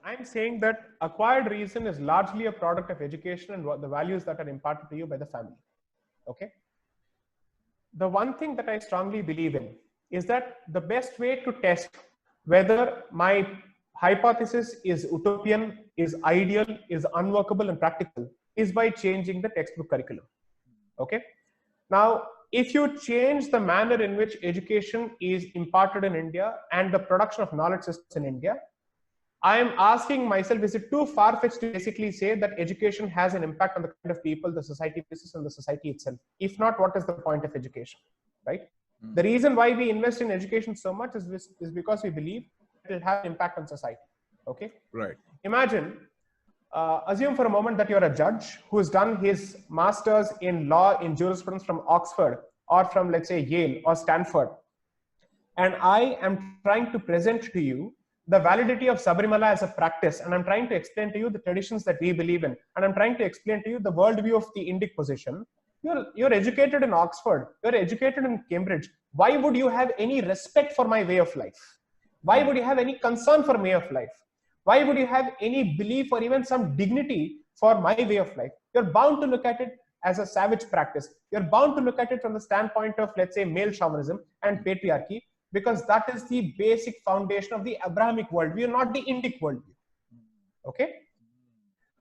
I'm saying that acquired reason is largely a product of education and what the values that are imparted to you by the family. Okay. The one thing that I strongly believe in is that the best way to test whether my hypothesis is utopian, is ideal, is unworkable and practical is by changing the textbook curriculum. Okay. Now, if you change the manner in which education is imparted in India and the production of knowledge systems in India, I am asking myself, is it too far-fetched to basically say that education has an impact on the kind of people the society produces and the society itself? If not, what is the point of education, right? The reason why we invest in education so much is because we believe it will have an impact on society, okay? Right. Imagine, assume for a moment that you're a judge who has done his master's in law in jurisprudence from Oxford or from, let's say, Yale or Stanford. And I am trying to present to you the validity of Sabarimala as a practice. And I'm trying to explain to you the traditions that we believe in. And I'm trying to explain to you the worldview of the Indic position. You're educated in Oxford. You're educated in Cambridge. Why would you have any respect for my way of life? Why would you have any concern for my way of life? Why would you have any belief or even some dignity for my way of life? You're bound to look at it as a savage practice. You're bound to look at it from the standpoint of, let's say, male chauvinism and patriarchy, because that is the basic foundation of the Abrahamic worldview, not the Indic worldview. Okay?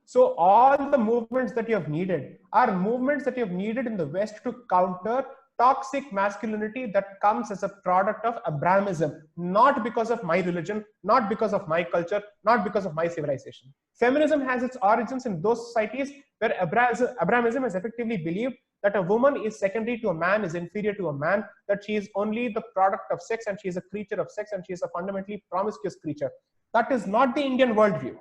So all the movements that you have needed are movements that you have needed in the West to counter toxic masculinity that comes as a product of Abrahamism, not because of my religion, not because of my culture, not because of my civilization. Feminism has its origins in those societies where Abrahamism has effectively believed that a woman is secondary to a man, is inferior to a man, that she is only the product of sex and she is a creature of sex and she is a fundamentally promiscuous creature. That is not the Indian worldview,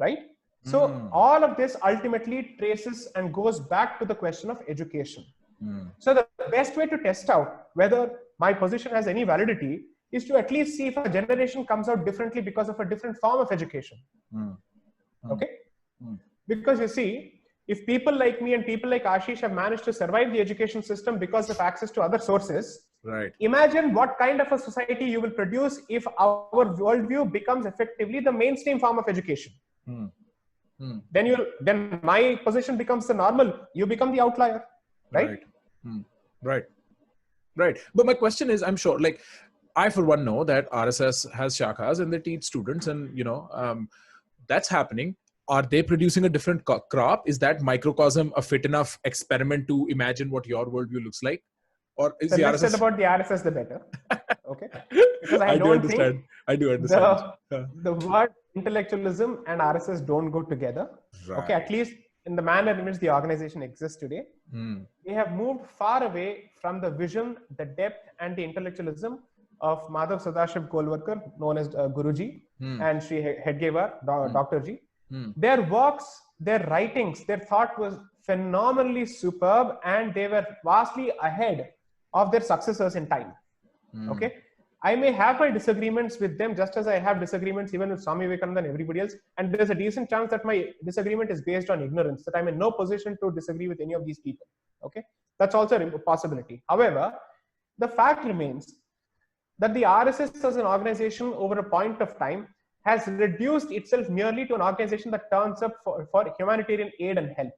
right? So all of this ultimately traces and goes back to the question of education. So the best way to test out whether my position has any validity is to at least see if a generation comes out differently because of a different form of education. Okay? Because you see, if people like me and people like Ashish have managed to survive the education system because of access to other sources, right? Imagine what kind of a society you will produce if our worldview becomes effectively the mainstream form of education. Then my position becomes the normal. You become the outlier, right? Right. But my question is, I'm sure, like, I for one know that RSS has shakhas and they teach students, and that's happening. Are they producing a different crop? Is that microcosm a fit enough experiment to imagine what your worldview looks like? Or is the less said about the RSS, the better. Okay, because I do understand. The word intellectualism and RSS don't go together. Right. Okay, at least in the manner in which the organization exists today, they have moved far away from the vision, the depth, and the intellectualism of Madhav Sadashiv Golwalkar, known as Guruji, and Sri Hedgewar, Dr. Ji. Their works, their writings, their thought was phenomenally superb, and they were vastly ahead of their successors in time. Okay, I may have my disagreements with them, just as I have disagreements even with Swami Vivekananda and everybody else, and there's a decent chance that my disagreement is based on ignorance, that I'm in no position to disagree with any of these people. Okay, that's also a possibility. However, the fact remains that the RSS as an organization over a point of time has reduced itself merely to an organization that turns up for humanitarian aid and help.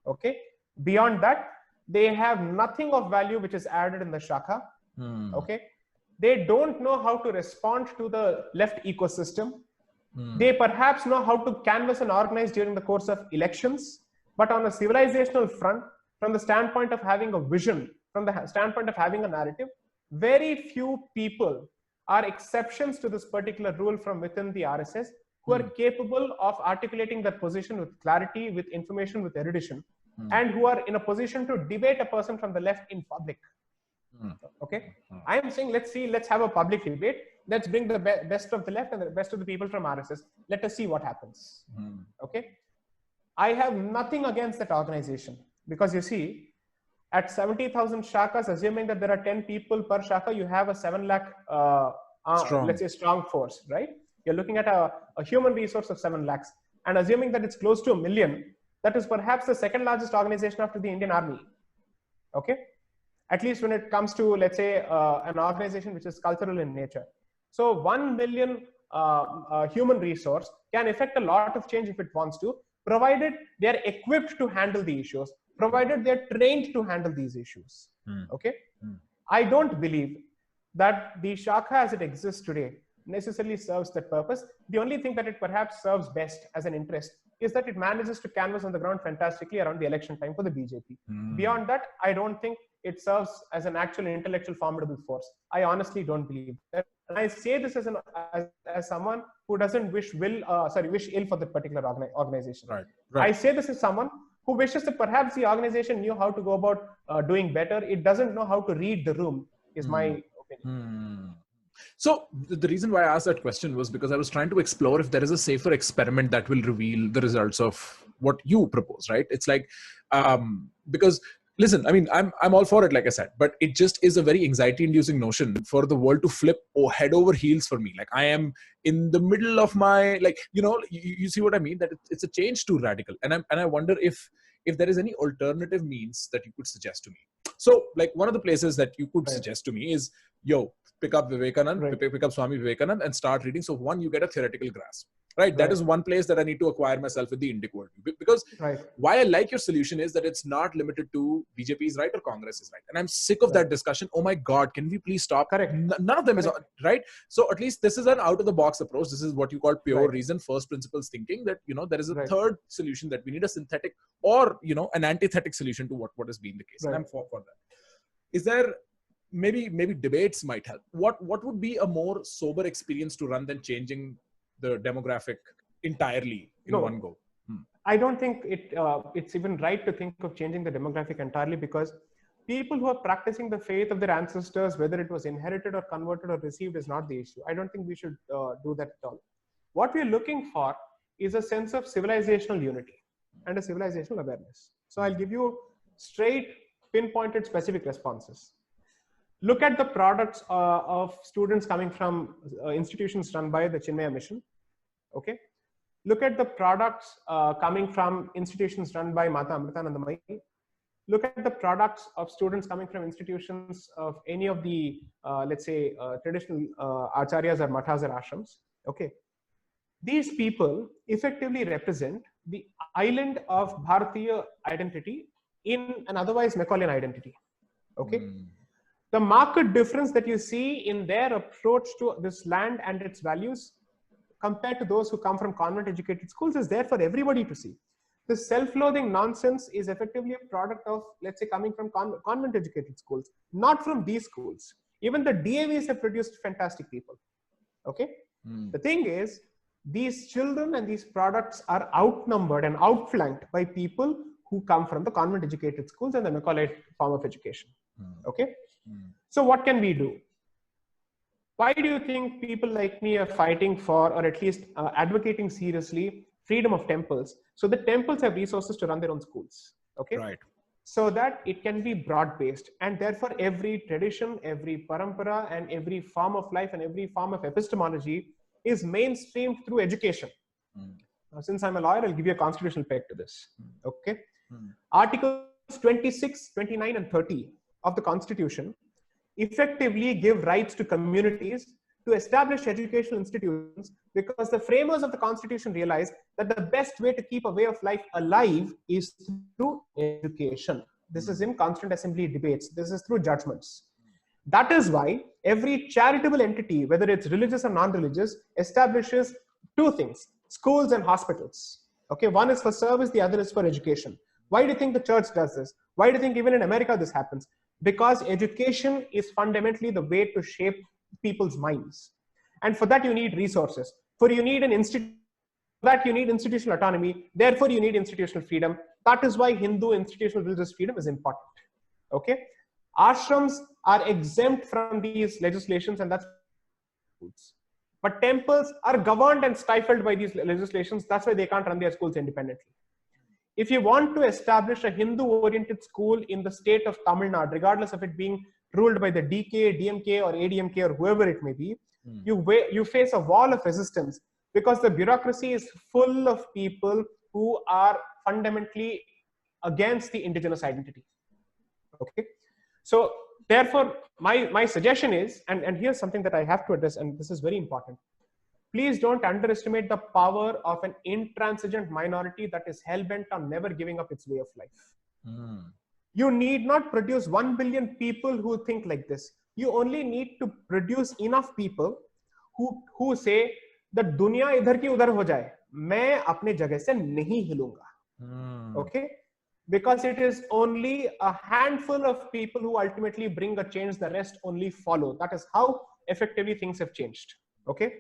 Okay, beyond that, they have nothing of value which is added in the Shakha. Okay, they don't know how to respond to the left ecosystem. They perhaps know how to canvass and organize during the course of elections, but on a civilizational front, from the standpoint of having a vision, from the standpoint of having a narrative, very few people are exceptions to this particular rule from within the RSS who are capable of articulating their position with clarity, with information, with erudition, and who are in a position to debate a person from the left in public. Okay, I am saying, let's have a public debate. Let's bring the best of the left and the best of the people from RSS. Let us see what happens. Okay, I have nothing against that organization, because you see, at 70,000 shakas, assuming that there are 10 people per shaka, you have a 7 lakh, let's say, strong force, right? You're looking at a human resource of 7 lakhs. And assuming that it's close to 1 million, that is perhaps the second largest organization after the Indian Army. Okay? At least when it comes to, let's say, an organization which is cultural in nature. So 1 million human resource can effect a lot of change if it wants to, provided they are equipped to handle the issues, provided they are trained to handle these issues. Okay? I don't believe that the Shakha as it exists today necessarily serves that purpose. The only thing that it perhaps serves best as an interest is that it manages to canvass on the ground fantastically around the election time for the BJP. Beyond that, I don't think it serves as an actual intellectual formidable force. I honestly don't believe that. And I say this as someone who doesn't wish ill for that particular organization. Right. I say this as someone who wishes that perhaps the organization knew how to go about doing better. It doesn't know how to read the room, is my opinion. So the reason why I asked that question was because I was trying to explore if there is a safer experiment that will reveal the results of what you propose, right? It's like, because listen, I mean, I'm all for it, like I said, but it just is a very anxiety-inducing notion for the world to flip head over heels for me. Like I am in the middle of my, like, you see what I mean? That it's a change too radical, and I wonder if there is any alternative means that you could suggest to me. So, like, one of the places that you could suggest to me is, pick up Vivekanand, pick up Swami Vivekanand and start reading. So one, you get a theoretical grasp, right? That is one place that I need to acquire myself with the Indic worldview. Because why I like your solution is that it's not limited to BJP is right or Congress is right. And I'm sick of that discussion. Oh my God, can we please stop? None of them is right. So at least this is an out of the box approach. This is what you call pure reason, first principles thinking, that, there is a third solution, that we need a synthetic or, an antithetic solution to what has been the case. And I'm for that. Is there, maybe debates might help. What would be a more sober experience to run than changing the demographic entirely in one go? I don't think it's even right to think of changing the demographic entirely, because people who are practicing the faith of their ancestors, whether it was inherited or converted or received, is not the issue. I don't think we should do that at all. What we're looking for is a sense of civilizational unity and a civilizational awareness. So I'll give you straight, pinpointed, specific responses. Look at the products of students coming from institutions run by the Chinmaya Mission. Okay. Look at the products coming from institutions run by Mata Amritanandamayi. Look at the products of students coming from institutions of any of the, let's say, traditional acharyas or mathas or ashrams. Okay. These people effectively represent the island of Bharatiya identity in an otherwise Macaulian identity. Okay. The marked difference that you see in their approach to this land and its values compared to those who come from convent-educated schools is there for everybody to see. The self-loathing nonsense is effectively a product of, let's say, coming from convent-educated schools, not from these schools. Even the DAVs have produced fantastic people. Okay? The thing is, these children and these products are outnumbered and outflanked by people who come from the convent-educated schools and the Macaulay form of education. Okay? So what can we do? Why do you think people like me are fighting for, or at least advocating seriously, freedom of temples? So the temples have resources to run their own schools. Okay. Right. So that it can be broad-based, and therefore every tradition, every parampara, and every form of life and every form of epistemology is mainstreamed through education. Since I'm a lawyer, I'll give you a constitutional peg to this. Okay. Articles 26, 29, and 30 of the Constitution effectively give rights to communities to establish educational institutions, because the framers of the Constitution realized that the best way to keep a way of life alive is through education. This is in Constant Assembly debates. This is through judgments. That is why every charitable entity, whether it's religious or non-religious, establishes two things: schools and hospitals. Okay, one is for service, the other is for education. Why do you think the church does this? Why do you think even in America this happens? Because education is fundamentally the way to shape people's minds. And for that, you need resources. For you need an institution, that you need institutional autonomy. Therefore, you need institutional freedom. That is why Hindu institutional religious freedom is important. Okay? Ashrams are exempt from these legislations, and that's but temples are governed and stifled by these legislations. That's why they can't run their schools independently. If you want to establish a Hindu-oriented school in the state of Tamil Nadu, regardless of it being ruled by the DK, DMK, or ADMK, or whoever it may be, you face a wall of resistance, because the bureaucracy is full of people who are fundamentally against the indigenous identity. Okay, so therefore, my suggestion is, and here's something that I have to address, and this is very important. please don't underestimate the power of an intransigent minority that is hell-bent on never giving up its way of life. You need not produce 1 billion people who think like this. You only need to produce enough people who say that दुनिया इधर की उधर हो जाए, मैं अपने जगह से नहीं हिलूंगा. Okay? Because it is only a handful of people who ultimately bring a change, the rest only follow. That is how effectively things have changed. Okay?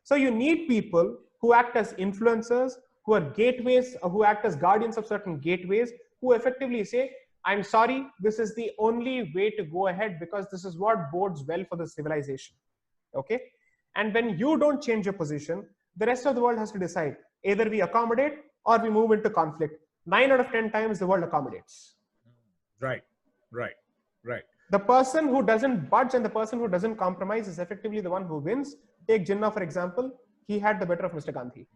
So you need people who act as influencers, who are gateways, who act as guardians of certain gateways, who effectively say, I'm sorry, this is the only way to go ahead because this is what bodes well for the civilization. Okay? And when you don't change your position, the rest of the world has to decide. Either we accommodate or we move into conflict. 9 out of 10 times the world accommodates. Right. The person who doesn't budge and the person who doesn't compromise is effectively the one who wins. Take Jinnah, for example. He had the better of Mr. Gandhi.